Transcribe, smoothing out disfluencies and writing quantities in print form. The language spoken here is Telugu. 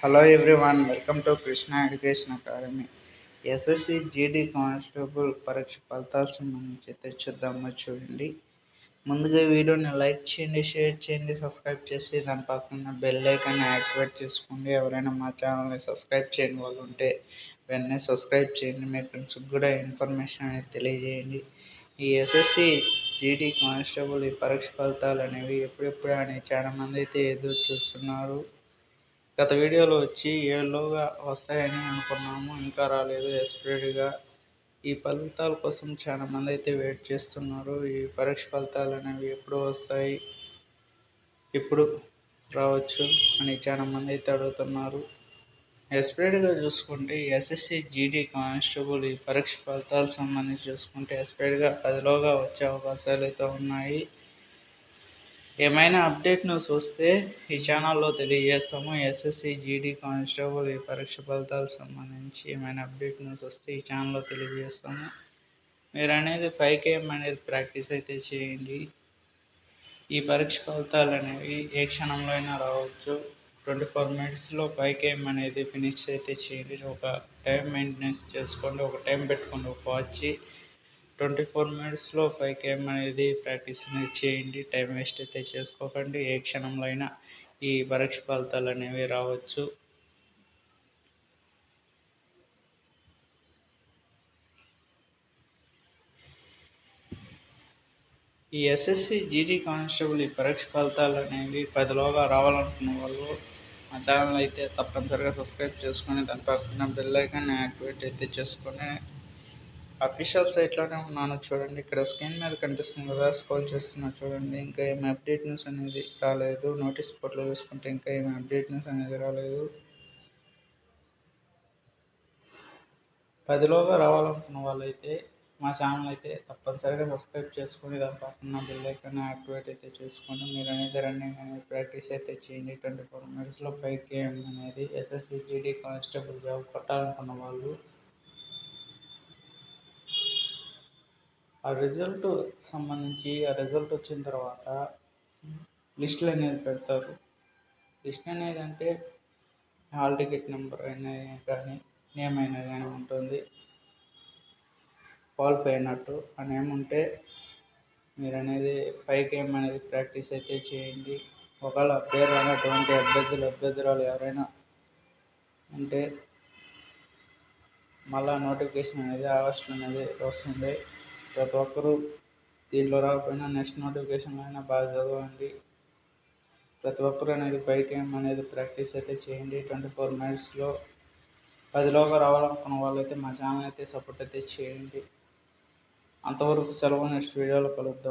Hello everyone, welcome to Krishna education academy. SSC GD constable పరీక్ష ఫలితాలు సంబంధించి అయితే చూద్దామో చూడండి. ముందుగా వీడియోని లైక్ చేయండి, షేర్ చేయండి, సబ్స్క్రైబ్ చేసి దాని పక్కన బెల్ ఐకాన్ని యాక్టివేట్ చేసుకోండి. ఎవరైనా మా ఛానల్ని సబ్స్క్రైబ్ చేయని వాళ్ళు ఉంటే వెంటనే సబ్స్క్రైబ్ చేయండి. మీ ఫ్రెండ్స్కి కూడా ఇన్ఫర్మేషన్ అనేది తెలియజేయండి. ఈ ఎస్ఎస్సి జీడీ కానిస్టేబుల్ ఈ పరీక్ష ఫలితాలు అనేవి ఎప్పుడెప్పుడు అని చాలామంది అయితే ఎదురు చూస్తున్నారు. గత వీడియోలో వచ్చి 7లోగా వస్తాయని అనుకున్నాము, ఇంకా రాలేదు. ఎక్స్పైర్డ్గా ఈ ఫలితాల కోసం చాలామంది అయితే వెయిట్ చేస్తున్నారు. ఈ పరీక్ష ఫలితాలు అనేవి ఎప్పుడు వస్తాయి, ఎప్పుడు రావచ్చు అని చాలామంది అయితే అడుగుతున్నారు. ఎక్స్పైర్డ్గా చూసుకుంటే ఎస్ఎస్సి జీడీ కానిస్టేబుల్ ఈ పరీక్ష ఫలితాలకు సంబంధించి చూసుకుంటే ఎక్స్పైర్డ్గా 10లోగా వచ్చే అవకాశాలు అయితే ఉన్నాయి. ఏమైనా అప్డేట్ న్యూస్ వస్తే ఈ ఛానల్లో తెలియజేస్తాము. ఎస్ఎస్సి జీడీ కానిస్టేబుల్ ఈ పరీక్ష ఫలితాలకు సంబంధించి ఏమైనా అప్డేట్ న్యూస్ వస్తే ఈ ఛానల్లో తెలియజేస్తాము. మీరు అనేది 5km అనేది ప్రాక్టీస్ అయితే చేయండి. ఈ పరీక్ష ఫలితాలు అనేవి ఏ క్షణంలో అయినా రావచ్చు. 24 minutesలో 5km అనేది ఫినిష్ అయితే చేయండి. ఒక టైం మెయింటెనెన్స్ చేసుకోండి, ఒక టైం పెట్టుకోండి, ఒక వాచ్. 24 minutesలో 5km అనేది ప్రాక్టీస్ అనేది చేయండి. టైం వేస్ట్ అయితే చేసుకోకండి. ఏ క్షణంలో అయినా ఈ పరీక్ష ఫలితాలు అనేవి రావచ్చు. ఈ ఎస్ఎస్సి జీడీ కానిస్టేబుల్ ఈ పరీక్ష ఫలితాలు అనేవి 10లోగా రావాలనుకున్న వాళ్ళు మా ఛానల్ అయితే తప్పనిసరిగా సబ్స్క్రైబ్ చేసుకొని దాని పక్కన బెల్ ఐకాన్ యాక్టివేట్ అయితే చేసుకొని అఫీషియల్ సైట్లోనే ఉన్నాను చూడండి. ఇక్కడ స్క్రీన్ మీద కనిపిస్తుంది కదా, స్క్రోల్ చేస్తున్నా చూడండి. ఇంకా ఏమి అప్డేట్ న్యూస్ అనేది రాలేదు. నోటీస్ బోర్డులో చూసుకుంటే ఇంకా ఏమి అప్డేట్ న్యూస్ అనేది రాలేదు. 10లోగా రావాలనుకున్న వాళ్ళైతే మా ఛానల్ అయితే తప్పనిసరిగా సబ్స్క్రైబ్ చేసుకొని దాని పక్కన బెల్ ఐకాన్ యాక్టివేట్ అయితే చేసుకోండి. మీరు అనేది రన్నింగ్ అనేది ప్రాక్టీస్ అయితే చేయండి. 24 minutesలో 5km అనేది ఎస్ఎస్సి జీడీ కానిస్టేబుల్ జాబ్ కొట్టాలనుకున్న వాళ్ళు ఆ రిజల్ట్ సంబంధించి ఆ రిజల్ట్ వచ్చిన తర్వాత లిస్టులు అనేది పెడతారు. లిస్ట్ అనేది అంటే హాల్ టికెట్ నెంబర్ అయినా కానీ నేమ్ అయినా కానీ ఉంటుంది. క్వాలిఫై అయినట్టు ఆ నేమ్ ఉంటే మీరు అనేది 5km అనేది ప్రాక్టీస్ అయితే చేయండి. ఒకవేళ పేరు అయినటువంటి అభ్యర్థురాలు ఎవరైనా ఉంటే మళ్ళా నోటిఫికేషన్ అనేది ఆగస్టులో అనేది వస్తుంది. ప్రతి ఒక్కరూ దీనిలో రాకపోయినా నెక్స్ట్ నోటిఫికేషన్లో అయినా బాగా చదవండి. ప్రతి ఒక్కరూ అనేది 5km అనేది ప్రాక్టీస్ అయితే చేయండి. 24 minutesలో 10లోగా రావాలనుకున్న వాళ్ళైతే మా ఛానల్ అయితే సపోర్ట్ అయితే చేయండి. అంతవరకు సెలవు. నెక్స్ట్ వీడియోలో కలుద్దాం.